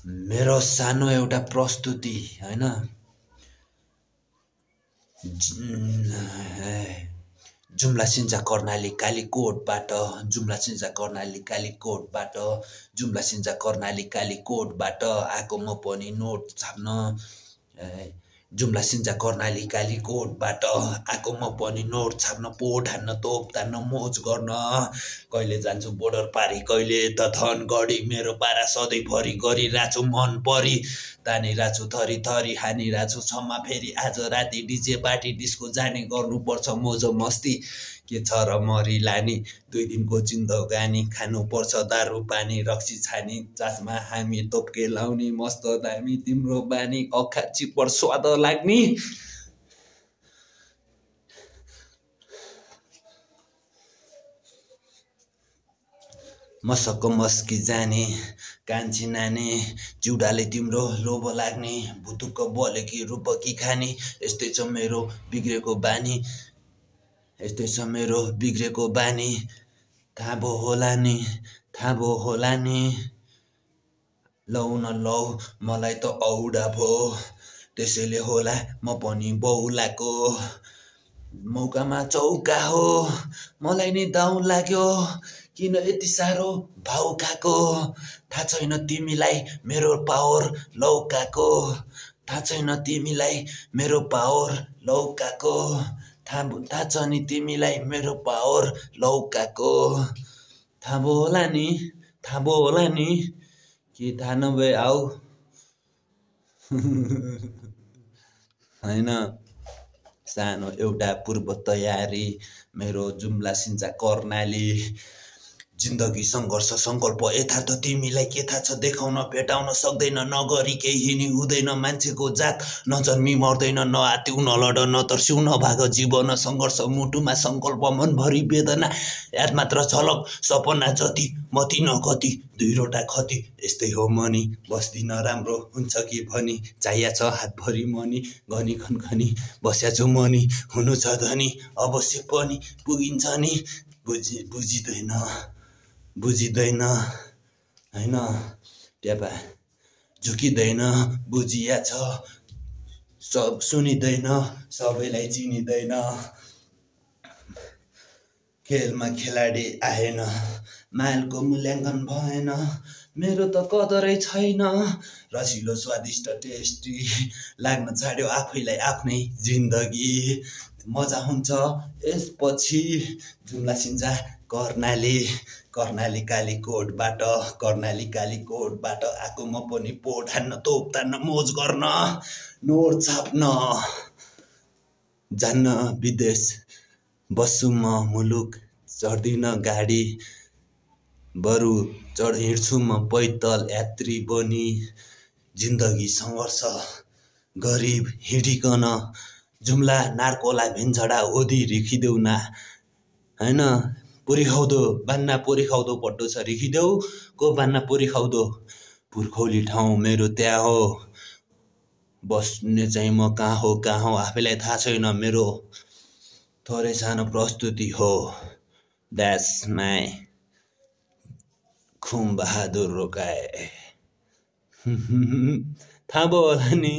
मेरो सानो एउटा प्रस्तुति हैन जुम्ला सिन्जा कर्णाली कालीकोटबाट आएको म पनि नोट छाप्न जुम्ला सिन्जा कर्णाली कालीकोटबाट आएको म पनि नोट छाप्न पोट हान्न तोप तान्न मोज गर्न कहिले जान्छु बोर्डर पारी कहिले त धनगढी मेरो पारा सधैँभरि गरिरहेछु मन परी तानिरहेछु थरी थरी हानिरहेछु क्षमा फेरि आज राति डिजे पार्टी डिस्को जाने गर्नुपर्छ मोज मस्ती के छ र मरी लानी 2 दिनको जिन्दगानी खानुपर्छ दारू पानी रक्सी छानी चासमा हामी तोपके लाउने मस्त दामी तिम्रो बानी अखा चिपर स्वाद लाग्ने मसक्क मस्की जाने कान्छी नाने चिउडाले तिम्रो लोभ लाग्ने भुतुक्क बोलेकी रूपकी खाने यस्तै छ मेरो बिग्रेको बानी थाहा भो होला नि लौ न लौ मलाई त औडा भो त्यसैले होला म पनि बौलाको मौकामा चौका हो मलाई नि दाउ लाग्यो किन यति साह्रो भाउ खाको थाहा छैन तिमीलाई मेरो पावर लौकाको थाहा छ नि तिमीलाई मेरो पावर लौकाको थाहा भो होला नि कि थाहा नभए आऊ हैन सानो एउटा पूर्व तयारी मेरो जुम्ला सिन्जा कर्णाली जिन्दगी संघर्ष संकल्प यथार्थ तिमीलाई के थाहा छ देखाउन भेटाउन सक्दैन नगरी केही नि हुँदैन मान्छेको जात नजन्मी मर्दैन नआत्यौ नलड नतर्स्यौ नभाग जीवन संघर्ष मुटुमा संकल्प मनभरि वेदना याद मात्र झलक सपना जति मति नगति 2 रोटा खती यस्तै हो मनी बस्दिन राम्रो हुन्छ कि भनी चाहिया छ हातभरि मनी घनी खनखनी बस्या छु मनी हुनु छ धनी अवश्य पनि पुगिन्छ नि बुझिदैन हैन ट्यापा झुकिदैन बुझिया छ सब सुनिदैन सबैलाई चिनिदैन खेलमा खेलाडी आएन मालको मूल्याङ्कन भएन मेरो त कदरै छैन रसिलो स्वादिष्ट टेस्टी लाग्न छाड्यो आफैलाई आफ्नै जिन्दगी मजा हुन्छ यसपछि जुम्ला सिन्जा कर्णाली कालीकोटबाट आएको म पनि पोट हान्न तोप तान्न मोज गर्न नोट छाप्न जान्न विदेश बस्छु म मुलुक चढ्दिन गाडी बरु हिँड्छु म पैदल यात्री बनी जिन्दगी सङ्घर्ष गरिब हिँडिकन जुम्ला नारकोला भेन्झडा ओधी रिखिदेऊ न हैन पुरी खाउँदो पट्टो छ रिखिदेऊ को बान्ना पुरी खाउँदो पुर्खौली ठाउँ मेरो त्यहाँ हो बस्ने चाहिँ म कहाँ हो आफैलाई थाहा छैन मेरो थोरै सानो प्रस्तुति हो द्याट्स माई खुम बहादुर रोकाए थाहा भयो होला नि